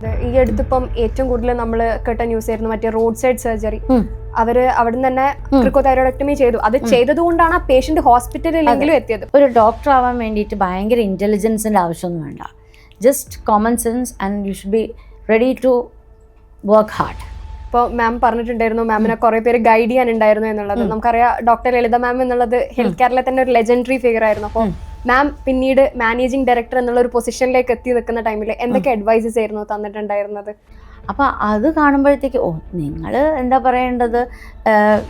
ഈ അടുത്തിപ്പം ഏറ്റവും കൂടുതൽ നമ്മൾ കേട്ട ന്യൂസ് ആയിരുന്നു മറ്റേ റോഡ് സൈഡ് സർജറി. അവര് അവിടെ നിന്ന് തന്നെ ക്രിക്കോതൈറോയിഡക്ടമി ചെയ്തു. അത് ചെയ്തതുകൊണ്ടാണ് ആ പേഷ്യന്റ് ഹോസ്പിറ്റലിലെങ്കിലും എത്തിയത്. ഒരു ഡോക്ടർ ആവാൻ വേണ്ടിയിട്ട് ഭയങ്കര ഇന്റലിജൻസിന്റെ ആവശ്യമൊന്നും വേണ്ട. Just common sense and you should be ready to work hard. ഇപ്പോൾ മാം പറഞ്ഞിട്ടുണ്ടായിരുന്നു മാമിനെ കുറെ പേര് ഗൈഡ് ചെയ്യാനുണ്ടായിരുന്നു എന്നുള്ളത്. നമുക്കറിയാം ഡോക്ടർ ലളിത മാം എന്നുള്ളത് ഹെൽത്ത് കെയറിലെ തന്നെ ഒരു ലെജൻഡറി ഫിഗർ ആയിരുന്നു. അപ്പോൾ മാം പിന്നീട് മാനേജിംഗ് ഡയറക്ടർ എന്നുള്ള ഒരു പൊസിഷനിലേക്ക് എത്തി നിൽക്കുന്ന ടൈമിൽ എന്തൊക്കെ അഡ്വൈസസ് ആയിരുന്നു തന്നിട്ടുണ്ടായിരുന്നത്? അപ്പോൾ അത് കാണുമ്പോഴത്തേക്ക് നിങ്ങൾ എന്താ പറയേണ്ടത്,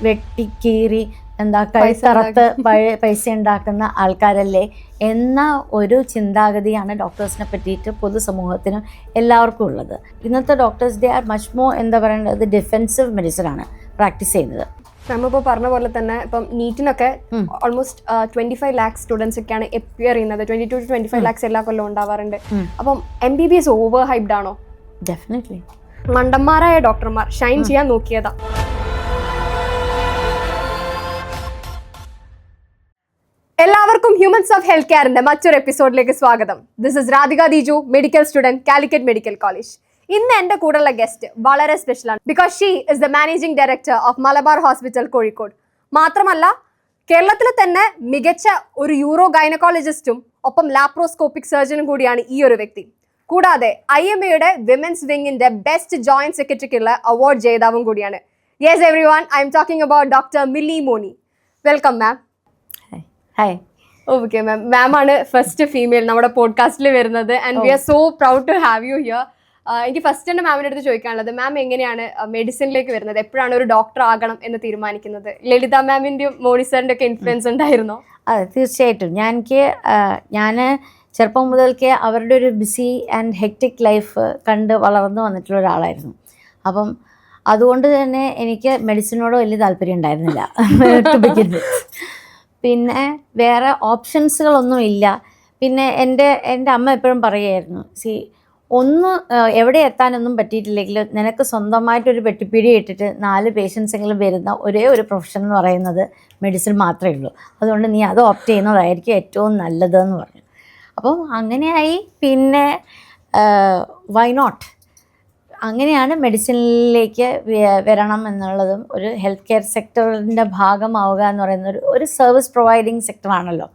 വെട്ടിക്കീറി എന്താ കഴുത്തറത്ത് പൈസ ഉണ്ടാക്കുന്ന ആൾക്കാരല്ലേ എന്ന ഒരു ചിന്താഗതിയാണ് ഡോക്ടേഴ്സിനെ പറ്റിയിട്ട് പൊതുസമൂഹത്തിനും എല്ലാവർക്കും ഉള്ളത്. ഇന്നത്തെ doctors they are much more എന്താ പറയേണ്ടത് ഡിഫെൻസീവ് മെഡിസിനാണ് പ്രാക്ടീസ് ചെയ്യുന്നത്. നമ്മളിപ്പോൾ പറഞ്ഞ പോലെ തന്നെ ഇപ്പം നീറ്റിനൊക്കെ ഓൾമോസ്റ്റ് 25 lakhs സ്റ്റുഡൻസ് ഒക്കെയാണ് എപ്പിയർ ചെയ്യുന്നത്. 22 to 25 lakhs എല്ലാ കൊല്ലം ഉണ്ടാവാറുണ്ട്. അപ്പം MBBS ഓവർ ഹൈപ്ഡ് ആണോ? ഡെഫിനറ്റ്ലി. മണ്ടന്മാരായ ഡോക്ടർമാർ ഷൈൻ ചെയ്യാൻ നോക്കിയതാ. എല്ലാവർക്കും ഹ്യൂമൻസ് ഓഫ് ഹെൽത്ത് കെയറിന്റെ മറ്റൊരു എപ്പിസോഡിലേക്ക് സ്വാഗതം. This is Radhika Diju, medical student, Calicut medical college. ഇന്ന് എൻ്റെ കൂടെയുള്ള ഗസ്റ്റ് വളരെ സ്പെഷ്യലാണ്. Because she is the managing director of Malabar hospital Kozhikode. മാത്രമല്ല കേരളത്തിലെ തന്നെ മികച്ച ഒരു യൂറോ ഗൈനക്കോളജിസ്റ്റും ഒപ്പം ലാപ്രോസ്കോപ്പിക് സർജനും കൂടിയാണ് ഈ ഒരു വ്യക്തി. കൂടാതെ IMAയുടെ വിമൻസ് വിങ്ങിന്റെ ബെസ്റ്റ് ജോയിന്റ് സെക്രട്ടറിക്കുള്ള അവാർഡ് ജേതാവും കൂടിയാണ്. Yes everyone, I'm talking about doctor Milli Moni. Welcome ma'am. Hi. Okay ma'am, ma'am ആണ് ഫസ്റ്റ് ഫീമെയിൽ നമ്മുടെ പോഡ്കാസ്റ്റിൽ വരുന്നത് and we are so proud to have you here. എനിക്ക് ഫസ്റ്റ് തന്നെ മാമിൻ്റെ അടുത്ത് ചോദിക്കാനുള്ളത്, മാം എങ്ങനെയാണ് മെഡിസിനിലേക്ക് വരുന്നത്? എപ്പോഴാണ് ഒരു ഡോക്ടർ ആകണം എന്ന് തീരുമാനിക്കുന്നത്? ലളിത മാമിൻ്റെയും മോണി സാറിൻ്റെ ഒക്കെ ഇൻഫ്ലുവൻസ് ഉണ്ടായിരുന്നോ? അതെ, തീർച്ചയായിട്ടും. ഞാൻ ചെറുപ്പം മുതൽക്കേ അവരുടെ ഒരു ബിസി ആൻഡ് ഹെക്റ്റിക് ലൈഫ് കണ്ട് വളർന്നു വന്നിട്ടുള്ള ഒരാളായിരുന്നു. അപ്പം അതുകൊണ്ട് തന്നെ എനിക്ക് മെഡിസിനോട് വലിയ താല്പര്യം ഉണ്ടായിരുന്നില്ല ടു ബിഗിൻ വിത്ത്. പിന്നെ വേറെ ഓപ്ഷൻസുകളൊന്നും ഇല്ല. പിന്നെ എൻ്റെ അമ്മ എപ്പോഴും പറയുമായിരുന്നു, എവിടെ എത്താനൊന്നും പറ്റിയിട്ടില്ലെങ്കിൽ നിനക്ക് സ്വന്തമായിട്ടൊരു പെട്ടിപ്പിടി ഇട്ടിട്ട് 4 പേഷ്യൻസെങ്കിലും വരുന്ന ഒരേ ഒരു പ്രൊഫഷൻ എന്ന് പറയുന്നത് മെഡിസിൻ മാത്രമേ ഉള്ളൂ. അതുകൊണ്ട് നീ അത് ഓപ്റ്റ് ചെയ്യുന്നതായിരിക്കും ഏറ്റവും നല്ലതെന്ന് പറഞ്ഞു. അപ്പം അങ്ങനെയായി. പിന്നെ വൈ നോട്ട്, അങ്ങനെയാണ് മെഡിസിനിലേക്ക് വരണം എന്നുള്ളതും. ഒരു ഹെൽത്ത് കെയർ സെക്ടറിൻ്റെ ഭാഗമാവുക എന്ന് പറയുന്ന ഒരു സർവീസ് പ്രൊവൈഡിങ് സെക്ടറാണല്ലോ,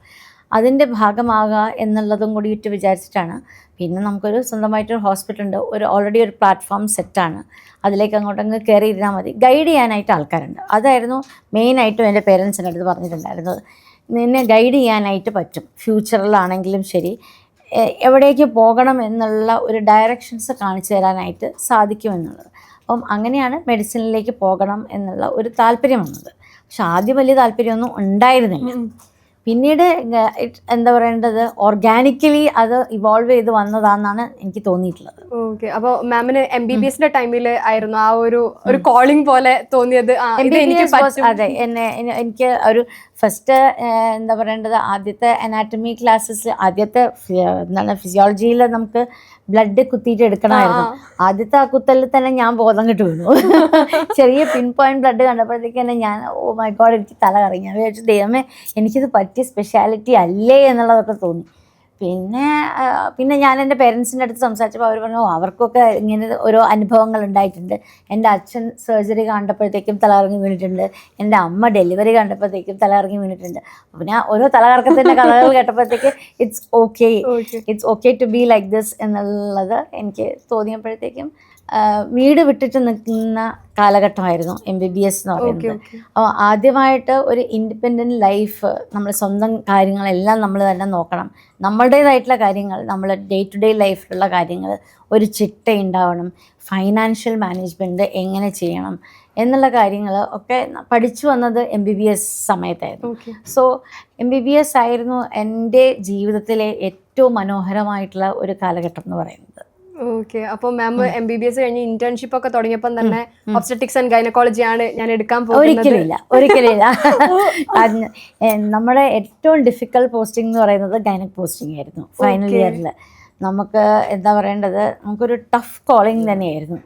അതിൻ്റെ ഭാഗമാവുക എന്നുള്ളതും കൂടിയിട്ട് വിചാരിച്ചിട്ടാണ്. പിന്നെ നമുക്കൊരു സ്വന്തമായിട്ടൊരു ഹോസ്പിറ്റലുണ്ട്, ഓൾറെഡി ഒരു പ്ലാറ്റ്ഫോം സെറ്റാണ്, അതിലേക്ക് അങ്ങോട്ടങ്ങ് കയറി ഇരുന്നാൽ മതി. ഗൈഡ് ചെയ്യാനായിട്ട് ആൾക്കാരുണ്ട്. അതായിരുന്നു മെയിനായിട്ടും എൻ്റെ പേരൻസിൻ്റെ അടുത്ത് പറഞ്ഞിട്ടുണ്ടായിരുന്നത്. നിന്നെ ഗൈഡ് ചെയ്യാനായിട്ട് പറ്റും, ഫ്യൂച്ചറിലാണെങ്കിലും ശരി, എവിടേക്ക് പോകണം എന്നുള്ള ഒരു ഡയറക്ഷൻസ് കാണിച്ചു തരാനായിട്ട് സാധിക്കുമെന്നുള്ളത്. അപ്പം അങ്ങനെയാണ് മെഡിസിനിലേക്ക് പോകണം എന്നുള്ള ഒരു താല്പര്യം വന്നത്. പക്ഷെ ആദ്യം വലിയ താല്പര്യമൊന്നും ഉണ്ടായിരുന്നില്ല. പിന്നീട് എന്താ പറയേണ്ടത്, ഓർഗാനിക്കലി അത് ഇവോൾവ് ചെയ്ത് വന്നതാണെന്നാണ് എനിക്ക് തോന്നിയിട്ടുള്ളത്. ഓക്കെ, അപ്പോൾ മാമിന് MBBSന്റെ ടൈമിൽ ആയിരുന്നു ആ ഒരു കോളിംഗ് പോലെ തോന്നിയത്? അതെ, എനിക്ക് ഒരു ഫസ്റ്റ് എന്താ പറയേണ്ടത്, ആദ്യത്തെ അനാറ്റമി ക്ലാസ്സസ്, ആദ്യത്തെ ഫിസിയോളജിയിൽ നമുക്ക് ബ്ലഡ് കുത്തിയിട്ട് എടുക്കണമായിരുന്നു. ആദ്യത്തെ ആ കുത്തലിൽ തന്നെ ഞാൻ ബോധം കിട്ടു വീണു. ചെറിയ പിൻ പോയിന്റ് ബ്ലഡ് കണ്ടപ്പോഴത്തേക്ക് തന്നെ ഞാൻ ഓ മൈ ഗോഡ്, എനിക്ക് തല കറങ്ങി. ഞാൻ വിചാരിച്ചു ദൈവമേ എനിക്കിത് പറ്റിയ സ്പെഷ്യാലിറ്റി അല്ലേ എന്നുള്ളതൊക്കെ തോന്നി. പിന്നെ ഞാൻ എൻ്റെ പേരൻസിൻ്റെ അടുത്ത് സംസാരിച്ചപ്പോൾ അവർ പറഞ്ഞു അവർക്കൊക്കെ ഇങ്ങനെ ഓരോ അനുഭവങ്ങൾ ഉണ്ടായിട്ടുണ്ട്. എൻ്റെ അച്ഛൻ സർജറി കണ്ടപ്പോഴത്തേക്കും തലകറങ്ങി വീണിട്ടുണ്ട്, എൻ്റെ അമ്മ ഡെലിവറി കണ്ടപ്പോഴത്തേക്കും തലകറങ്ങി വീണിട്ടുണ്ട്. അപ്പോൾ ഞാൻ ഓരോ തലകറക്കത്തിൻ്റെ കഥകൾ കേട്ടപ്പോഴത്തേക്ക് it's okay to be like this എന്നുള്ളത് എനിക്ക് തോന്നിയപ്പോഴത്തേക്കും വീട് വിട്ടിട്ട് നിൽക്കുന്ന കാലഘട്ടമായിരുന്നു MBBS എന്ന് പറയുന്നത്. അപ്പോൾ ആദ്യമായിട്ട് ഒരു ഇൻഡിപെൻഡൻറ്റ് ലൈഫ്, നമ്മൾ സ്വന്തം കാര്യങ്ങളെല്ലാം നമ്മൾ തന്നെ നോക്കണം. നമ്മളുടേതായിട്ടുള്ള കാര്യങ്ങൾ, നമ്മൾ ഡേ ടു ഡേ ലൈഫിലുള്ള കാര്യങ്ങൾ, ഒരു ചിട്ട ഉണ്ടാവണം, ഫൈനാൻഷ്യൽ മാനേജ്മെൻറ്റ് എങ്ങനെ ചെയ്യണം എന്നുള്ള കാര്യങ്ങൾ ഒക്കെ പഠിച്ചു വന്നത് MBBS സമയത്തായിരുന്നു. സോ MBBS ആയിരുന്നു എൻ്റെ ജീവിതത്തിലെ ഏറ്റവും മനോഹരമായിട്ടുള്ള ഒരു കാലഘട്ടം എന്ന് പറയുന്നത്. ഓക്കെ, അപ്പോൾ മാം MBBS കഴിഞ്ഞ് ഇന്റേൺഷിപ്പ് ഒക്കെ തുടങ്ങിയപ്പോൾ തന്നെ ഒബ്സ്റ്ററ്റിക്സ് ആൻഡ് ഗൈനക്കോളജി ആണ് ഞാൻ എടുക്കാൻ പോകുന്നത്? ഒരിക്കലില്ല. നമ്മുടെ ഏറ്റവും ഡിഫിക്കൽട്ട് പോസ്റ്റിംഗ് എന്ന് പറയുന്നത് ഗൈനക് പോസ്റ്റിംഗ് ആയിരുന്നു. ഫൈനൽ ഇയറിൽ നമുക്ക് എന്താ പറയേണ്ടത്, നമുക്കൊരു ടഫ് കോളിംഗ് തന്നെയായിരുന്നു.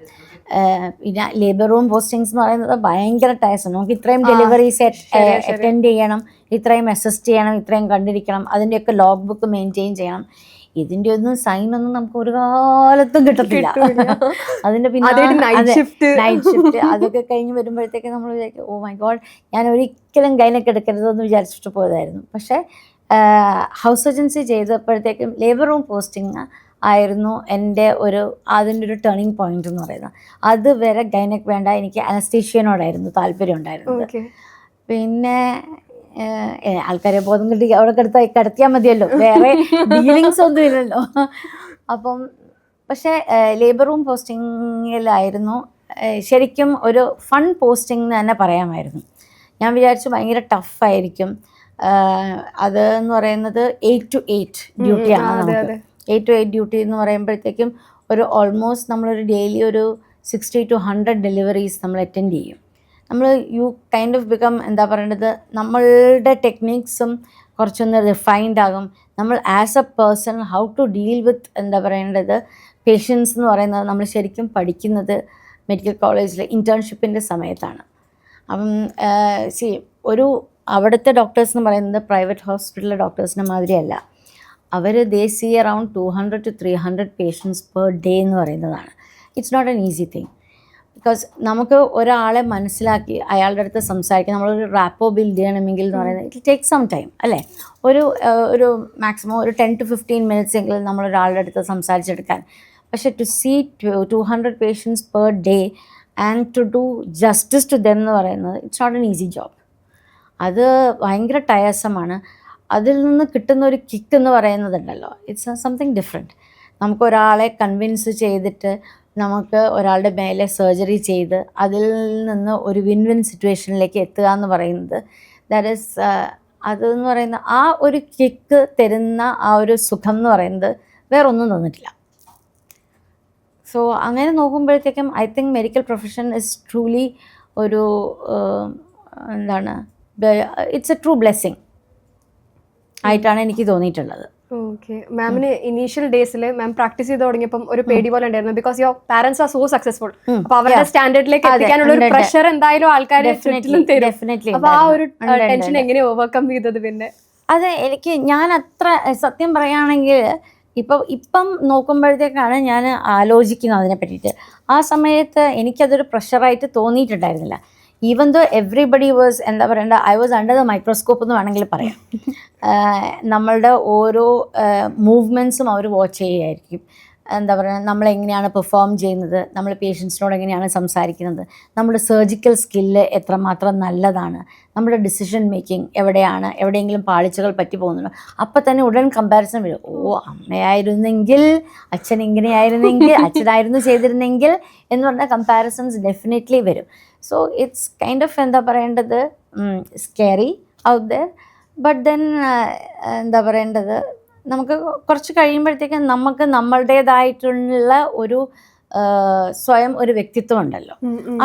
പിന്നെ ലേബർ റൂം പോസ്റ്റിങ്സ് എന്ന് പറയുന്നത് ഭയങ്കര ടയർസാണ്. നമുക്ക് ഇത്രയും ഡെലിവറീസ് അറ്റൻഡ് ചെയ്യണം, ഇത്രയും അസിസ്റ്റ് ചെയ്യണം, ഇത്രയും കണ്ടിരിക്കണം, അതിൻ്റെയൊക്കെ ലോഗ് ബുക്ക് മെയിൻറ്റെയിൻ ചെയ്യണം. ഇതിൻ്റെ ഒന്നും സൈനൊന്നും നമുക്ക് ഒരു കാലത്തും കിട്ടത്തില്ല. അതിൻ്റെ പിന്നെ നൈറ്റ് ഷിഫ്റ്റ് അതൊക്കെ കഴിഞ്ഞ് വരുമ്പോഴത്തേക്ക് നമ്മൾ വിചാരിക്കും ഓ മൈ ഗോഡ്, ഞാൻ ഒരിക്കലും ഗൈനക്ക് എടുക്കരുതെന്ന് വിചാരിച്ചിട്ട് പോയതായിരുന്നു. പക്ഷേ ഹൗസ് സർജൻസി ചെയ്തപ്പോഴത്തേക്കും ലേബർ റൂം പോസ്റ്റിംഗ് ആയിരുന്നു എൻ്റെ അതിൻ്റെ ഒരു ടേണിംഗ് പോയിന്റ് എന്ന് പറയുന്നത്. അതുവരെ ഗൈനക്ക് വേണ്ട, എനിക്ക് അനസ്തീഷ്യനോടായിരുന്നു താല്പര്യം ഉണ്ടായിരുന്നത്. പിന്നെ ആൾക്കാരെ ബോധം കിട്ടി അവിടെ കിടത്തിയാൽ മതിയല്ലോ, വേറെ ഡീലിങ്സ് ഒന്നും ഇല്ലല്ലോ. അപ്പം പക്ഷേ ലേബർ റൂം പോസ്റ്റിങ്ങിലായിരുന്നു ശരിക്കും ഒരു ഫൺ പോസ്റ്റിംഗ് എന്ന് തന്നെ പറയാമായിരുന്നു. ഞാൻ വിചാരിച്ചു ഭയങ്കര ടഫായിരിക്കും. അത് എന്ന് പറയുന്നത് 8 to 8 ഡ്യൂട്ടിയാണ് നമുക്ക്. 8 to 8 ഡ്യൂട്ടി എന്ന് പറയുമ്പോഴത്തേക്കും ഓൾമോസ്റ്റ് നമ്മളൊരു ഡെയിലി 60 to 100 ഡെലിവറീസ് നമ്മൾ അറ്റൻഡ് ചെയ്യും. നമ്മൾ യു കൈൻഡ് ഓഫ് ബിക്കം എന്താ പറയേണ്ടത്, നമ്മളുടെ ടെക്നിക്സും കുറച്ചൊന്ന് റിഫൈൻഡ് ആകും. നമ്മൾ as a person how to deal with എന്താ പറയേണ്ടത് പേഷ്യൻസ് എന്ന് പറയുന്നത് നമ്മൾ ശരിക്കും പഠിക്കുന്നത് മെഡിക്കൽ കോളേജിലെ ഇൻറ്റേൺഷിപ്പിൻ്റെ സമയത്താണ്. അപ്പം അവിടുത്തെ ഡോക്ടേഴ്സ് എന്ന് പറയുന്നത് പ്രൈവറ്റ് ഹോസ്പിറ്റലിലെ ഡോക്ടേഴ്സിനെ മാതിരിയല്ല. അവർ they see around 200 to 300 patients per day എന്ന് പറയുന്നതാണ്. It's not an easy thing. Because നമുക്ക് ഒരാളെ മനസ്സിലാക്കി അയാളുടെ അടുത്ത് സംസാരിക്കാൻ നമ്മളൊരു റാപ്പോ ബിൽഡ് ചെയ്യണമെങ്കിൽ എന്ന് പറയുന്നത് ഇറ്റ് ടേക്ക് സം ടൈം അല്ലേ. ഒരു മാക്സിമം 10 to 15 മിനിറ്റ്സ് എങ്കിലും നമ്മളൊരാളുടെ അടുത്ത് സംസാരിച്ചെടുക്കാൻ. പക്ഷേ to see 200 patients per day and to do justice to them എന്ന് പറയുന്നത് it's not an easy job. അത് ഭയങ്കര ടയർസമാണ്. അതിൽ നിന്ന് കിട്ടുന്ന ഒരു കിക്ക് എന്ന് പറയുന്നതുണ്ടല്ലോ, ഇറ്റ്സ് സംതിങ് ഡിഫറെൻറ്റ്. നമുക്കൊരാളെ കൺവിൻസ് ചെയ്തിട്ട് നമുക്ക് ഒരാളുടെ മേലെ സർജറി ചെയ്ത് അതിൽ നിന്ന് ഒരു വിൻ വിൻ സിറ്റുവേഷനിലേക്ക് എത്തുക എന്ന് പറയുന്നത് ദാറ്റ് ഈസ് അതെന്ന് പറയുന്ന ആ ഒരു കിക്ക് തരുന്ന ആ ഒരു സുഖം എന്ന് പറയുന്നത് വേറൊന്നും തന്നിട്ടില്ല. സോ അങ്ങനെ നോക്കുമ്പോഴത്തേക്കും I think medical profession is truly it's A true blessing ആയിട്ടാണ് എനിക്ക് തോന്നിയിട്ടുള്ളത്. ഓക്കെ, മാമിന് ഇനീഷ്യൽ ഡേയ്സിൽ മാം പ്രാക്ടീസ് ചെയ്ത് തുടങ്ങിയപ്പം ഒരു പേടി പോലെ ഉണ്ടായിരുന്നു. Because your parents are so successful. അപ്പൊ അവരുടെ സ്റ്റാൻഡേർഡിലേക്ക് എത്തിക്കാനുള്ള ഒരു പ്രഷർ എന്തായാലും ആൾക്കാരെ ചുറ്റിലും തരും. അപ്പൊ ആ ഒരു ടെൻഷൻ എങ്ങനെ ഓവർകം ചെയ്തത്? പിന്നെ ഞാൻ അത്ര സത്യം പറയുകയാണെങ്കിൽ ഇപ്പം നോക്കുമ്പോഴത്തേക്കാണ് ഞാൻ ആലോചിക്കുന്നത് അതിനെ പറ്റിയിട്ട്. ആ സമയത്ത് എനിക്കതൊരു പ്രഷറായിട്ട് തോന്നിയിട്ടുണ്ടായിരുന്നില്ല. ഈവൻ ദോ എവ്രിബഡി വാസ് എന്താ പറയണ്ട, I was under the microscope എന്ന് വേണമെങ്കിൽ പറയാം. നമ്മളുടെ ഓരോ മൂവ്മെൻറ്റ്സും അവർ വാച്ച് ചെയ്യുകയായിരിക്കും. എന്താ പറയുക, നമ്മളെങ്ങനെയാണ് പെർഫോം ചെയ്യുന്നത്, നമ്മൾ പേഷ്യൻസിനോട് എങ്ങനെയാണ് സംസാരിക്കുന്നത്, നമ്മുടെ സർജിക്കൽ സ്കില്ല് എത്രമാത്രം നല്ലതാണ്, നമ്മുടെ ഡിസിഷൻ മേക്കിംഗ് എവിടെയെങ്കിലും പാളിച്ചകൾ പറ്റി പോകുന്നുണ്ടോ. അപ്പം തന്നെ ഉടൻ കമ്പാരിസൺ വരും. ഓ, അമ്മയായിരുന്നെങ്കിൽ, അച്ഛൻ ഇങ്ങനെയായിരുന്നെങ്കിൽ, അച്ഛനായിരുന്നു ചെയ്തിരുന്നെങ്കിൽ എന്ന് പറഞ്ഞ കമ്പാരിസൺസ് ഡെഫിനറ്റ്ലി വരും. സോ ഇറ്റ്സ് കൈൻഡ് ഓഫ് എന്താ പറയേണ്ടത് scary out there. But then എന്താ പറയേണ്ടത്, നമുക്ക് കുറച്ച് കഴിയുമ്പോഴത്തേക്കും നമുക്ക് നമ്മളുടേതായിട്ടുള്ള സ്വയം ഒരു വ്യക്തിത്വം ഉണ്ടല്ലോ,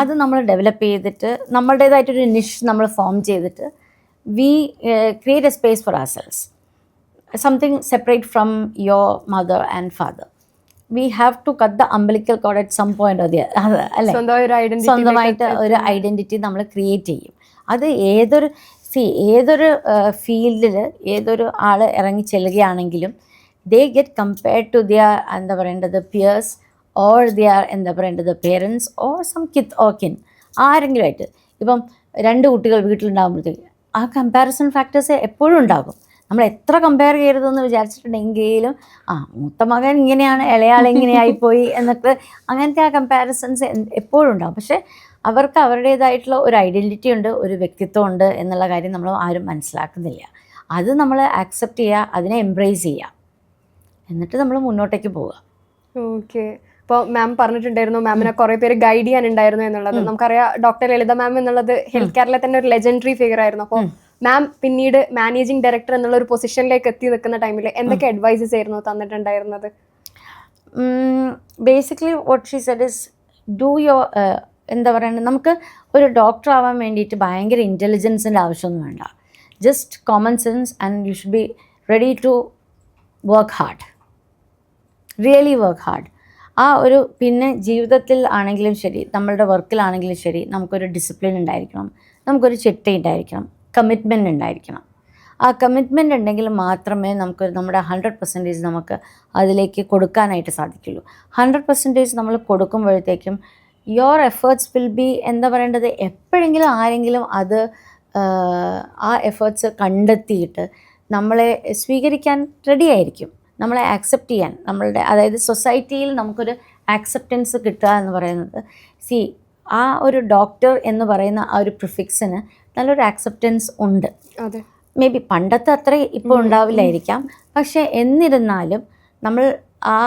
അത് നമ്മൾ ഡെവലപ്പ് ചെയ്തിട്ട് നമ്മളുടേതായിട്ടൊരു നിഷ് നമ്മൾ ഫോം ചെയ്തിട്ട് we create a space for ourselves, something separate from your mother and father. We have to cut the umbilical cord at some point of the അല്ലേ. സ്വന്തമായിട്ട് ഒരു ഐഡൻറ്റിറ്റി നമ്മൾ ക്രിയേറ്റ് ചെയ്യും. അത് ഏതൊരു ഫീൽഡിൽ ഏതൊരു ആൾ ഇറങ്ങി ചെല്ലുകയാണെങ്കിലും they get compared to their എന്താ പറയേണ്ടത് പിയേഴ്സ് ഓർ ദിയർ എന്താ പറയേണ്ടത് parents or some kith or kin ആരെങ്കിലുമായിട്ട്. ഇപ്പം 2 കുട്ടികൾ വീട്ടിലുണ്ടാകുമ്പോഴത്തേക്ക് ആ കമ്പാരിസൺ ഫാക്ടേഴ്സ് എപ്പോഴും ഉണ്ടാകും. നമ്മൾ എത്ര കമ്പയർ ചെയ്യരുതെന്ന് വിചാരിച്ചിട്ടുണ്ടെങ്കിലും മൂത്ത മകൻ ഇങ്ങനെയാണ്, ഇളയാൾ ഇങ്ങനെയായിപ്പോയി എന്നൊക്കെ അങ്ങനത്തെ ആ കമ്പാരിസൺസ് എപ്പോഴും ഉണ്ടാകും. പക്ഷേ അവർക്ക് അവരുടേതായിട്ടുള്ള ഒരു ഐഡൻറ്റിറ്റി ഉണ്ട്, ഒരു വ്യക്തിത്വം ഉണ്ട് എന്നുള്ള കാര്യം നമ്മൾ ആരും മനസ്സിലാക്കുന്നില്ല. അത് നമ്മൾ ആക്സെപ്റ്റ് ചെയ്യുക, അതിനെ എംബ്രേസ് ചെയ്യുക, എന്നിട്ട് നമ്മൾ മുന്നോട്ടേക്ക് പോവുക. ഓക്കെ, ഇപ്പോൾ മാം പറഞ്ഞിട്ടുണ്ടായിരുന്നു മാമിനെ കുറേ പേര് ഗൈഡ് ചെയ്യാനുണ്ടായിരുന്നു എന്നുള്ളത്. നമുക്കറിയാം ഡോക്ടർ ലളിത മാം എന്നുള്ളത് ഹെൽത്ത് കെയറിലെ തന്നെ ഒരു ലെജൻഡറി ഫിഗർ ആയിരുന്നു. അപ്പോൾ മാം പിന്നീട് മാനേജിങ് ഡയറക്ടർ എന്നുള്ള ഒരു പൊസിഷനിലേക്ക് എത്തി നിൽക്കുന്ന ടൈമിൽ എന്തൊക്കെ അഡ്വൈസസ് ആയിരുന്നു തന്നിട്ടുണ്ടായിരുന്നത്? Basically what she said is do your എന്താ പറയുക, നമുക്ക് ഒരു ഡോക്ടർ ആവാൻ വേണ്ടിയിട്ട് ഭയങ്കര ഇൻ്റലിജൻസിൻ്റെ ആവശ്യമൊന്നും വേണ്ട. Just common sense and you should be ready to work hard, really work hard. പിന്നെ ജീവിതത്തിൽ ആണെങ്കിലും ശരി, നമ്മളുടെ വർക്കിലാണെങ്കിലും ശരി, നമുക്കൊരു ഡിസിപ്ലിൻ ഉണ്ടായിരിക്കണം, നമുക്കൊരു ചിട്ട ഉണ്ടായിരിക്കണം, കമ്മിറ്റ്മെൻറ്റ് ഉണ്ടായിരിക്കണം. ആ കമ്മിറ്റ്മെൻ്റ് ഉണ്ടെങ്കിൽ മാത്രമേ നമുക്ക് നമ്മുടെ 100% നമുക്ക് അതിലേക്ക് കൊടുക്കാനായിട്ട് സാധിക്കുള്ളൂ. 100% നമ്മൾ കൊടുക്കുമ്പോഴത്തേക്കും യുവർ എഫേർട്സ് വിൽ ബി എന്താ പറയേണ്ടത്, എപ്പോഴെങ്കിലും ആരെങ്കിലും അത് ആ എഫേർട്സ് കണ്ടെത്തിയിട്ട് നമ്മളെ സ്വീകരിക്കാൻ റെഡി ആയിരിക്കും, നമ്മളെ ആക്സെപ്റ്റ് ചെയ്യാൻ. നമ്മളുടെ അതായത് സൊസൈറ്റിയിൽ നമുക്കൊരു ആക്സെപ്റ്റൻസ് കിട്ടുക എന്ന് പറയുന്നത്, ആ ഒരു ഡോക്ടർ എന്ന് പറയുന്ന ആ ഒരു പ്രിഫിക്സിന് നല്ലൊരു ആക്സെപ്റ്റൻസ് ഉണ്ട്. അതെ, മേ ബി പണ്ടത്തെ അത്ര ഇപ്പോൾ ഉണ്ടാവില്ലായിരിക്കാം, പക്ഷേ എന്നിരുന്നാലും നമ്മൾ ആ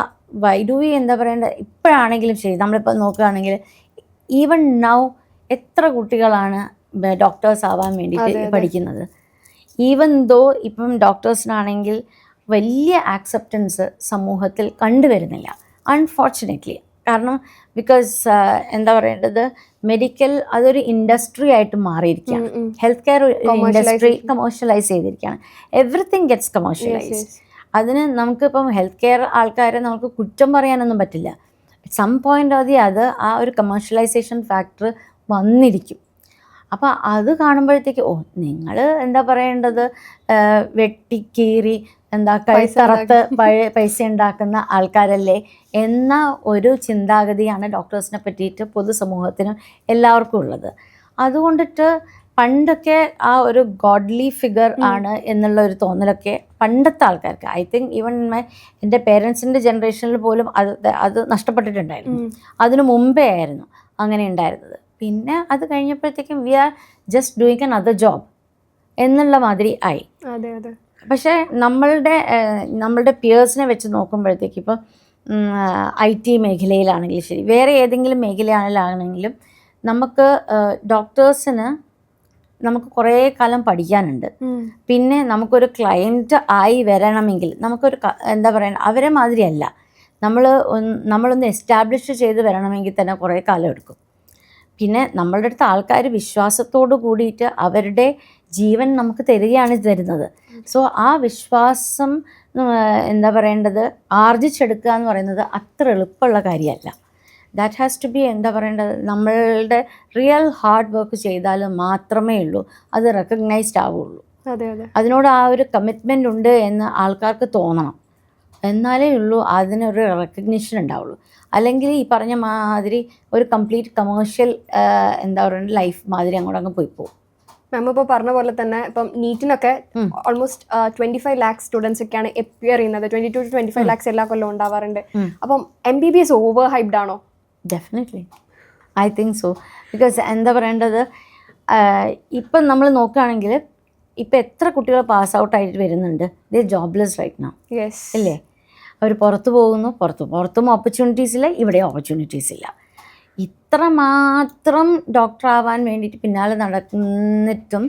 വൈഡൂവി എന്താ പറയേണ്ടത്, ഇപ്പോഴാണെങ്കിലും ശരി, നമ്മളിപ്പോൾ നോക്കുകയാണെങ്കിൽ ഈവൻ നൗ എത്ര കുട്ടികളാണ് ഡോക്ടേഴ്സ് ആവാൻ വേണ്ടിയിട്ട് പഠിക്കുന്നത്. ഈവൻ ദോ ഇപ്പം ഡോക്ടേഴ്സിനാണെങ്കിൽ വലിയ ആക്സെപ്റ്റൻസ് സമൂഹത്തിൽ കണ്ടുവരുന്നില്ല, അൺഫോർച്ചുനേറ്റ്ലി. കാരണം ബിക്കോസ് എന്താ പറയേണ്ടത്, മെഡിക്കൽ അതൊരു ഇൻഡസ്ട്രി ആയിട്ട് മാറിയിരിക്കുകയാണ്. ഹെൽത്ത് കെയർ ഇൻഡസ്ട്രി കമേഴ്ഷ്യലൈസ് ചെയ്തിരിക്കുകയാണ്. Everything gets commercialised. അതിന് നമുക്കിപ്പം ഹെൽത്ത് കെയർ ആൾക്കാരെ നമുക്ക് കുറ്റം പറയാനൊന്നും പറ്റില്ല. സം പോയിൻ്റ് അത് ആ ഒരു കമേഴ്ഷ്യലൈസേഷൻ ഫാക്ടർ വന്നിരിക്കും. അപ്പോൾ അത് കാണുമ്പോഴത്തേക്ക് നിങ്ങൾ എന്താ പറയേണ്ടത്, വെട്ടിക്കീറി എന്താ കഴുത്തറത്ത് പൈസ ഉണ്ടാക്കുന്ന ആൾക്കാരല്ലേ എന്ന ഒരു ചിന്താഗതിയാണ് ഡോക്ടേഴ്സിനെ പറ്റിയിട്ട് പൊതുസമൂഹത്തിനും എല്ലാവർക്കും ഉള്ളത്. അതുകൊണ്ടിട്ട് പണ്ടൊക്കെ ആ ഒരു ഗോഡ്ലി ഫിഗർ ആണ് എന്നുള്ള ഒരു തോന്നലൊക്കെ പണ്ടത്തെ ആൾക്കാർക്ക്, ഐ തിങ്ക് ഈവൻ എൻ്റെ പേരൻസിൻ്റെ ജനറേഷനിൽ പോലും അത് നഷ്ടപ്പെട്ടിട്ടുണ്ടായിരുന്നു. അതിനു മുമ്പേ ആയിരുന്നു അങ്ങനെ ഉണ്ടായിരുന്നത്. പിന്നെ അത് കഴിഞ്ഞപ്പോഴത്തേക്കും we are just doing another job എന്നുള്ള മാതിരി ആയി. പക്ഷേ നമ്മളുടെ പിയേഴ്സിനെ വെച്ച് നോക്കുമ്പോഴത്തേക്ക് ഇപ്പോൾ IT മേഖലയിലാണെങ്കിലും ശരി, വേറെ ഏതെങ്കിലും മേഖലയിലാണെങ്കിലും നമുക്ക് ഡോക്ടേഴ്സിന് നമുക്ക് കുറേ കാലം പഠിക്കാനുണ്ട്. പിന്നെ നമുക്കൊരു ക്ലയൻറ്റ് ആയി വരണമെങ്കിൽ നമുക്കൊരു എന്താ പറയുക, അവരെ മാതിരിയല്ല, നമ്മളൊന്ന് എസ്റ്റാബ്ലിഷ് ചെയ്ത് വരണമെങ്കിൽ തന്നെ കുറേ കാലം എടുക്കും. പിന്നെ നമ്മളുടെ അടുത്ത് ആൾക്കാർ വിശ്വാസത്തോട് കൂടിയിട്ട് അവരുടെ ജീവൻ നമുക്ക് തരികയാണ് തരുന്നത്. സോ ആ വിശ്വാസം എന്താ പറയേണ്ടത്, ആർജിച്ചെടുക്കുക എന്ന് പറയുന്നത് അത്ര എളുപ്പമുള്ള കാര്യമല്ല. ദാറ്റ് ഹാസ് ടു ബി എന്താ പറയേണ്ടത്, നമ്മളുടെ റിയൽ ഹാർഡ് വർക്ക് ചെയ്താൽ മാത്രമേ ഉള്ളൂ അത് റെക്കഗ്നൈസ്ഡ് ആവുള്ളൂ. അതിനോട് ആ ഒരു കമ്മിറ്റ്മെൻ്റ് ഉണ്ട് എന്ന് ആൾക്കാർക്ക് തോന്നണം, എന്നാലേ ഉള്ളൂ അതിനൊരു റെക്കഗ്നിഷൻ ഉണ്ടാവുള്ളൂ. അല്ലെങ്കിൽ ഈ പറഞ്ഞ മാതിരി ഒരു കംപ്ലീറ്റ് കമേഴ്ഷ്യൽ എന്താ പറയുക ലൈഫ് മാതിരി അങ്ങ് പോയി പോകും. മാം ഇപ്പോൾ പറഞ്ഞ പോലെ തന്നെ ഇപ്പം നീറ്റിനൊക്കെ ഓൾമോസ്റ്റ് 25 lakhs സ്റ്റുഡൻസ് ഒക്കെയാണ് അപ്പിയർ ചെയ്യുന്നത്. 22 to 25 lakhs എല്ലാ കൊല്ലം ഉണ്ടാവാറുണ്ട്. അപ്പം MBBS ഓവർ ഹൈപ്ഡ് ആണോ? Definitely I think so. Because എന്താ പറയേണ്ടത്, ഇപ്പം നമ്മൾ നോക്കുകയാണെങ്കിൽ ഇപ്പം എത്ര കുട്ടികൾ പാസ് ഔട്ട് ആയിട്ട് വരുന്നുണ്ട്, ദേ ജോബ്ലെസ് റൈറ്റ് നൗ. അല്ലേ? അവർ പുറത്തു പോകുന്നു, പുറത്തും ഓപ്പർച്യൂണിറ്റീസ് ഇല്ല, ഇവിടെ ഓപ്പർച്യൂണിറ്റീസ് ഇല്ല. ഇത്രമാത്രം ഡോക്ടർ ആവാൻ വേണ്ടിയിട്ട് പിന്നാലെ നടന്നിട്ടും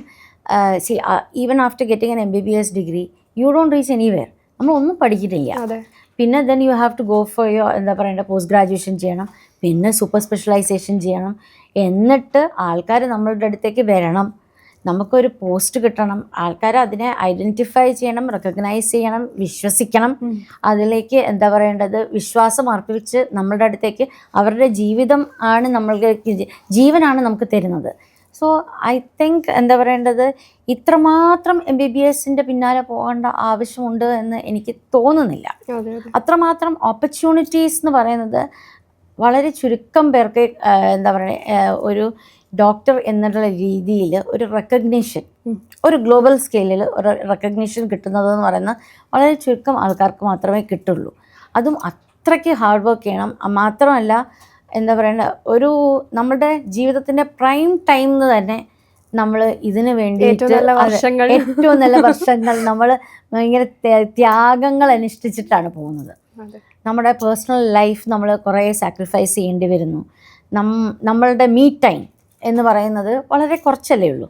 even after getting an MBBS degree you don't reach anywhere. നമ്മളൊന്നും പഠിക്കുന്നില്ല. പിന്നെ then you have to go for your എന്താ പറയേണ്ട പോസ്റ്റ് ഗ്രാജുവേഷൻ ചെയ്യണം, പിന്നെ സൂപ്പർ സ്പെഷ്യലൈസേഷൻ ചെയ്യണം, എന്നിട്ട് ആൾക്കാർ നമ്മളുടെ അടുത്തേക്ക് വരണം, നമുക്കൊരു പോസ്റ്റ് കിട്ടണം, ആൾക്കാർ അതിനെ ഐഡൻറ്റിഫൈ ചെയ്യണം, റെക്കഗ്നൈസ് ചെയ്യണം, വിശ്വസിക്കണം, അതിലേക്ക് എന്താ പറയേണ്ടത് വിശ്വാസം അർപ്പിച്ച് നമ്മളുടെ അടുത്തേക്ക് അവരുടെ ജീവിതം ആണ് ജീവനാണ് നമുക്ക് തരുന്നത്. സോ ഐ തിങ്ക് എന്താ പറയേണ്ടത്, ഇത്രമാത്രം MBBSൻ്റെ പിന്നാലെ പോകേണ്ട ആവശ്യമുണ്ട് എന്ന് എനിക്ക് തോന്നുന്നില്ല. അത്രമാത്രം ഓപ്പർച്യൂണിറ്റീസ് എന്ന് പറയുന്നത് വളരെ ചുരുക്കം പേർക്ക് എന്താ പറയുക ഒരു ഡോക്ടർ എന്നുള്ള രീതിയിൽ ഒരു റെക്കഗ്നീഷൻ, ഒരു ഗ്ലോബൽ സ്കെയിലിൽ ഒരു റെക്കഗ്നീഷൻ കിട്ടുന്നതെന്ന് പറയുന്ന വളരെ ചുരുക്കം ആൾക്കാർക്ക് മാത്രമേ കിട്ടുള്ളൂ. അതും അത്രയ്ക്ക് ഹാർഡ് വർക്ക് ചെയ്യണം. മാത്രമല്ല എന്താ പറയേണ്ട, ഒരു നമ്മുടെ ജീവിതത്തിൻ്റെ പ്രൈം ടൈം എന്ന് തന്നെ നമ്മൾ ഇതിന് വേണ്ടിയിട്ട് ഏറ്റവും നല്ല വർഷങ്ങൾ നമ്മൾ ഭയങ്കര ത്യാഗങ്ങൾ അനുഷ്ഠിച്ചിട്ടാണ് പോകുന്നത്. നമ്മുടെ പേഴ്സണൽ ലൈഫ് നമ്മൾ കുറേ സാക്രിഫൈസ് ചെയ്യേണ്ടി വരുന്നു. നമ്മളുടെ മീ ടൈം എന്ന് പറയുന്നത് വളരെ കുറച്ചല്ലേ ഉള്ളൂ.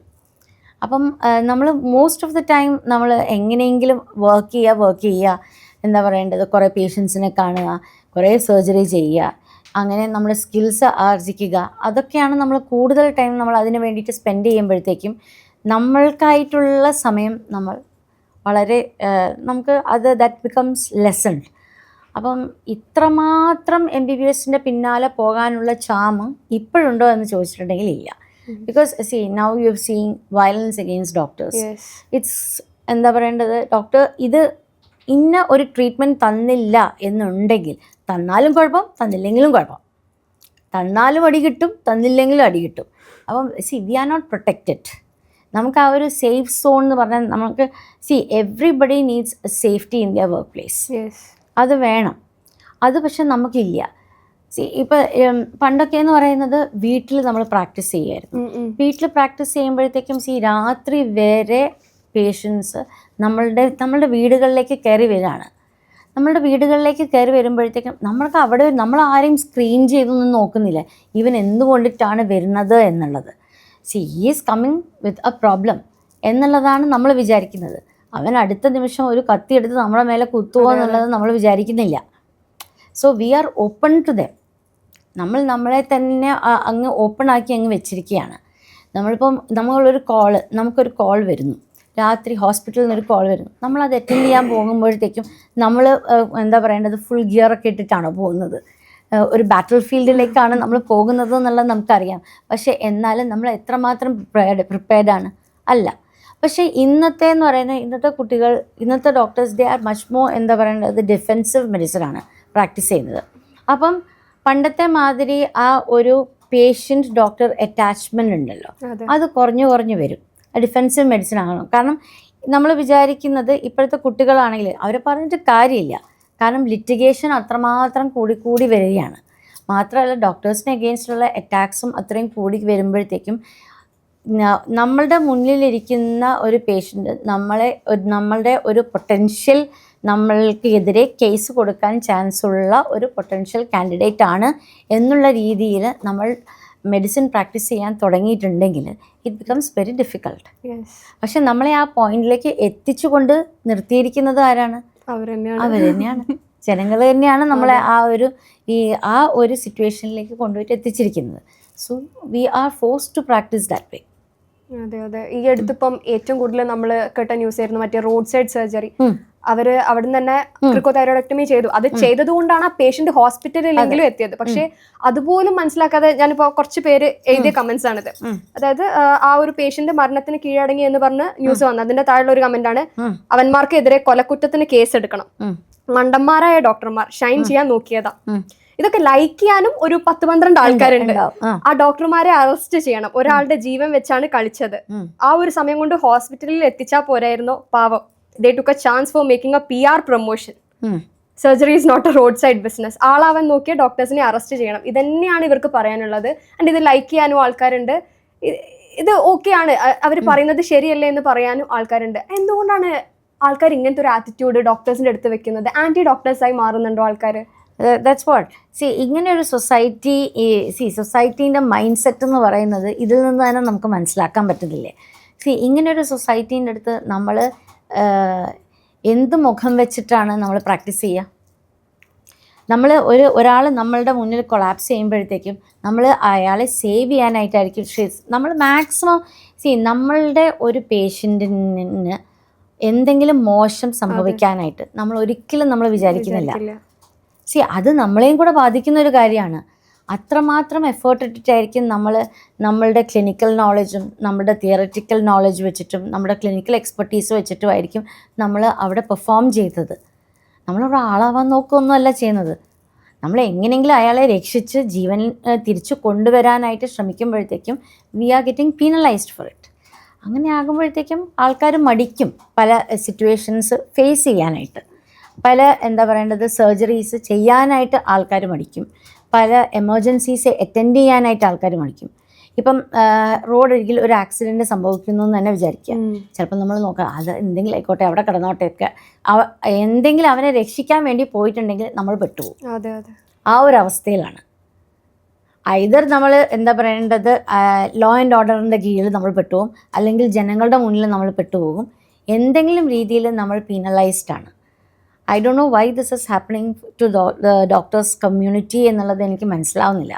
അപ്പം നമ്മൾ മോസ്റ്റ് ഓഫ് ദ ടൈം നമ്മൾ എങ്ങനെയെങ്കിലും വർക്ക് ചെയ്യുക, എന്താ പറയേണ്ടത്, കുറേ പേഷ്യൻസിനെ കാണുക, കുറേ സർജറി ചെയ്യുക, അങ്ങനെ നമ്മുടെ സ്കിൽസ് ആർജിക്കുക, അതൊക്കെയാണ് നമ്മൾ കൂടുതൽ ടൈം നമ്മൾ അതിന് വേണ്ടിയിട്ട് സ്പെൻഡ് ചെയ്യുമ്പോഴത്തേക്കും നമ്മൾക്കായിട്ടുള്ള സമയം നമ്മൾ വളരെ നമുക്ക് ദാറ്റ് ബിക്കംസ് ലെസൺഡ്. അപ്പം ഇത്രമാത്രം MBBSൻ്റെ പിന്നാലെ പോകാനുള്ള ചാമ് ഇപ്പോഴുണ്ടോ എന്ന് ചോദിച്ചിട്ടുണ്ടെങ്കിൽ ഇല്ല. Because now you have seen violence against doctors. It's എന്താ പറയേണ്ടത്, ഡോക്ടർ ഇത് ഇന്ന ഒരു ട്രീറ്റ്മെൻറ്റ് തന്നില്ല എന്നുണ്ടെങ്കിൽ, തന്നാലും കുഴപ്പം തന്നില്ലെങ്കിലും കുഴപ്പം, തന്നാലും അടി കിട്ടും തന്നില്ലെങ്കിലും അടി കിട്ടും. അപ്പം വി ആർ നോട്ട് പ്രൊട്ടക്റ്റഡ്. നമുക്ക് ആ ഒരു സേഫ് സോൺ എന്ന് പറഞ്ഞാൽ നമുക്ക് everybody needs safety in their workplace. അത് വേണം. അത് പക്ഷെ നമുക്കില്ല. ഇപ്പം പണ്ടൊക്കെ എന്ന് പറയുന്നത് വീട്ടിൽ നമ്മൾ പ്രാക്ടീസ് ചെയ്യുമായിരുന്നു. വീട്ടിൽ പ്രാക്ടീസ് ചെയ്യുമ്പോഴത്തേക്കും രാത്രി വരെ പേഷ്യൻസ് നമ്മളുടെ വീടുകളിലേക്ക് കയറി വരികയാണ്. നമ്മളുടെ വീടുകളിലേക്ക് കയറി വരുമ്പോഴത്തേക്കും നമ്മൾക്ക് അവിടെ നമ്മൾ ആരെയും സ്ക്രീൻ ചെയ്തൊന്നും നോക്കുന്നില്ല ഇവൻ എന്തുകൊണ്ടിട്ടാണ് വരുന്നത് എന്നുള്ളത്. Is coming with a problem എന്നുള്ളതാണ് നമ്മൾ വിചാരിക്കുന്നത്. അവൻ അടുത്ത നിമിഷം ഒരു കത്തിയെടുത്ത് നമ്മുടെ മേലെ കുത്തുമോ എന്നുള്ളത് നമ്മൾ വിചാരിക്കുന്നില്ല. So we are open to them. നമ്മളെ തന്നെ അങ്ങ് ഓപ്പൺ ആക്കി അങ്ങ് വെച്ചിരിക്കുകയാണ്. നമ്മളിപ്പം നമുക്കൊരു കോൾ വരുന്നു, രാത്രി ഹോസ്പിറ്റലിൽ നിന്നൊരു കോൾ വരുന്നു. നമ്മളത് അറ്റൻഡ് ചെയ്യാൻ പോകുമ്പോഴത്തേക്കും നമ്മൾ എന്താ പറയേണ്ടത്, ഫുൾ ഗിയറൊക്കെ ഇട്ടിട്ടാണോ പോകുന്നത്? ഒരു ബാറ്റിൽ ഫീൽഡിലേക്കാണ് നമ്മൾ പോകുന്നത് എന്നുള്ളത് നമുക്കറിയാം. പക്ഷേ എന്നാലും നമ്മൾ എത്രമാത്രം പ്രിപ്പയർഡാണ്? അല്ല. പക്ഷേ എന്ന് പറയുന്നത് ഇന്നത്തെ doctors they are much more എന്താ പറയേണ്ടത് ഡിഫെൻസീവ് മെഡിസിനാണ് പ്രാക്ടീസ് ചെയ്യുന്നത്. അപ്പം പണ്ടത്തെ മാതിരി ആ ഒരു പേഷ്യൻ്റ് ഡോക്ടർ അറ്റാച്ച്മെൻ്റ് ഉണ്ടല്ലോ, അത് കുറഞ്ഞു വരും. ഡിഫെൻസീവ് മെഡിസിൻ ആകണം. കാരണം നമ്മൾ വിചാരിക്കുന്നത് ഇപ്പോഴത്തെ കുട്ടികളാണെങ്കിൽ അവരെ പറഞ്ഞിട്ട് കാര്യമില്ല. കാരണം ലിറ്റിഗേഷൻ അത്രമാത്രം കൂടി വരികയാണ്. മാത്രമല്ല ഡോക്ടേഴ്സിന് അഗെയിൻസ്റ്റുള്ള അറ്റാക്സും അത്രയും കൂടി വരുമ്പോഴത്തേക്കും നമ്മളുടെ മുന്നിലിരിക്കുന്ന ഒരു പേഷ്യൻ്റ് നമ്മളുടെ ഒരു പൊട്ടൻഷ്യൽ നമ്മൾക്ക് എതിരെ കേസ് കൊടുക്കാൻ ചാൻസ് ഉള്ള ഒരു പൊട്ടൻഷ്യൽ കാൻഡിഡേറ്റ് ആണ് എന്നുള്ള രീതിയിൽ നമ്മൾ മെഡിസിൻ പ്രാക്ടീസ് ചെയ്യാൻ തുടങ്ങിയിട്ടുണ്ടെങ്കിൽ ഇറ്റ് ബിക്കംസ് വെരി ഡിഫിക്കൾട്ട്. പക്ഷെ നമ്മളെ ആ പോയിന്റിലേക്ക് എത്തിച്ചുകൊണ്ട് നിർത്തിയിരിക്കുന്നത് ആരാണ്? അവർ തന്നെയാണ്. ജനങ്ങൾ തന്നെയാണ് നമ്മളെ ആ ഒരു സിറ്റുവേഷനിലേക്ക് കൊണ്ടുപോയിട്ട് എത്തിച്ചിരിക്കുന്നത്. So we are forced to practise that way. അതെ. ഈ അടുത്തിപ്പം ഏറ്റവും കൂടുതൽ നമ്മൾ കേട്ട ന്യൂസ് ആയിരുന്നു മറ്റേ റോഡ് സൈഡ് സർജറി. അവര് അവിടുന്ന് തന്നെ ക്രിക്കോതൈറോയിഡക്ടമി ചെയ്തു. അത് ചെയ്തത് കൊണ്ടാണ് ആ പേഷ്യന്റ് ഹോസ്പിറ്റലിലെങ്കിലും എത്തിയത്. പക്ഷെ അതുപോലും മനസ്സിലാക്കാതെ ഞാനിപ്പോ കുറച്ച് പേര് എഴുതിയ കമന്റ്സ് ആണിത്. അതായത് ആ ഒരു പേഷ്യന്റ് മരണത്തിന് കീഴടങ്ങി എന്ന് പറഞ്ഞ് ന്യൂസ് വന്നു. അതിന്റെ താഴെയുള്ള ഒരു കമന്റ് ആണ്, അവന്മാർക്കെതിരെ കൊലക്കുറ്റത്തിന് കേസ് എടുക്കണം, മണ്ടന്മാരായ ഡോക്ടർമാർ ഷൈൻ ചെയ്യാൻ നോക്കിയതാ. ഇതൊക്കെ ലൈക്ക് ചെയ്യാനും ഒരു 10-12 ആൾക്കാരുണ്ട്. ആ ഡോക്ടർമാരെ അറസ്റ്റ് ചെയ്യണം, ഒരാളുടെ ജീവൻ വെച്ചാണ് കളിച്ചത്. ആ ഒരു സമയം കൊണ്ട് ഹോസ്പിറ്റലിൽ എത്തിച്ചാൽ പോരായിരുന്നോ? പാവം. They took a chance for making a PR promotion. Surgery is not a roadside business. ആളാവാൻ നോക്കിയ ഡോക്ടേഴ്സിനെ അറസ്റ്റ് ചെയ്യണം. ഇതന്നെയാണ് ഇവർക്ക് പറയാനുള്ളത്. ആൻഡ് ഇത് ലൈക്ക് ചെയ്യാനും ആൾക്കാരുണ്ട്. ഇത് ഓക്കെയാണ്, അവർ പറയുന്നത് ശരിയല്ലേ എന്ന് പറയാനും ആൾക്കാരുണ്ട്. എന്തുകൊണ്ടാണ് ആൾക്കാർ ഇങ്ങനത്തെ ഒരു ആറ്റിറ്റ്യൂഡ് ഡോക്ടേഴ്സിൻ്റെ അടുത്ത് വെക്കുന്നത്? ആൻറ്റി ഡോക്ടേഴ്സായി മാറുന്നുണ്ടോ ആൾക്കാർ? That's what. ഇങ്ങനെ ഒരു സൊസൈറ്റീൻ്റെ മൈൻഡ് സെറ്റ് എന്ന് പറയുന്നത് ഇതിൽ നിന്ന് തന്നെ നമുക്ക് മനസ്സിലാക്കാൻ പറ്റുന്നില്ലേ? ഇങ്ങനെയൊരു സൊസൈറ്റീൻ്റെ അടുത്ത് നമ്മൾ എന്ത് മുഖം വെച്ചിട്ടാണ് നമ്മൾ പ്രാക്ടീസ് ചെയ്യുക? നമ്മൾ ഒരാൾ നമ്മളുടെ മുന്നിൽ കൊളാപ്സ് ചെയ്യുമ്പോഴത്തേക്കും നമ്മൾ അയാളെ സേവ് ചെയ്യാനായിട്ടായിരിക്കും നമ്മൾ മാക്സിമം നമ്മളുടെ ഒരു പേഷ്യൻറ്റിന് എന്തെങ്കിലും മോശം സംഭവിക്കാനായിട്ട് നമ്മൾ ഒരിക്കലും വിചാരിക്കുന്നില്ല. അത് നമ്മളെയും കൂടെ ബാധിക്കുന്ന ഒരു കാര്യമാണ്. അത്രമാത്രം എഫേർട്ട് ഇട്ടിട്ടായിരിക്കും നമ്മളുടെ ക്ലിനിക്കൽ നോളജും നമ്മുടെ തിയററ്റിക്കൽ നോളജ് വെച്ചിട്ടും നമ്മുടെ ക്ലിനിക്കൽ എക്സ്പെർട്ടീസ് വെച്ചിട്ടുമായിരിക്കും നമ്മൾ അവിടെ പെർഫോം ചെയ്തത്. നമ്മളവിടെ ആളാവാൻ നോക്കുകയൊന്നുമല്ല ചെയ്യുന്നത്. നമ്മൾ എങ്ങനെയെങ്കിലും അയാളെ രക്ഷിച്ച് ജീവൻ തിരിച്ചു കൊണ്ടുവരാനായിട്ട് ശ്രമിക്കുമ്പോഴത്തേക്കും we are getting penalised for it. അങ്ങനെ ആകുമ്പോഴത്തേക്കും ആൾക്കാർ മടിക്കും പല സിറ്റുവേഷൻസ് ഫേസ് ചെയ്യാനായിട്ട്. പല സർജറീസ് ചെയ്യാനായിട്ട് ആൾക്കാർ മടിക്കും. പല എമർജൻസീസ് അറ്റൻഡ് ചെയ്യാനായിട്ട് ആൾക്കാർ മടിക്കും. ഇപ്പം റോഡരികിൽ ഒരു ആക്സിഡൻറ്റ് സംഭവിക്കുന്നു എന്ന് തന്നെ വിചാരിക്കുക. ചിലപ്പോൾ നമ്മൾ നോക്കാം, അത് എന്തെങ്കിലും ആയിക്കോട്ടെ, അവിടെ കിടന്നോട്ടെയൊക്കെ, എന്തെങ്കിലും അവനെ രക്ഷിക്കാൻ വേണ്ടി പോയിട്ടുണ്ടെങ്കിൽ നമ്മൾ പെട്ടുപോകും. ആ ഒരു അവസ്ഥയിലാണ്. ഐദർ നമ്മൾ ലോ ആൻഡ് ഓർഡറിൻ്റെ കീഴിൽ നമ്മൾ പെട്ടുപോകും, അല്ലെങ്കിൽ ജനങ്ങളുടെ മുന്നിൽ നമ്മൾ പെട്ടുപോകും. എന്തെങ്കിലും രീതിയിൽ നമ്മൾ പീനലൈസ്ഡ് ആണ്. I don't know why this is happening to the doctors community എന്നുള്ളത് എനിക്ക് മനസ്സിലാവുന്നില്ല.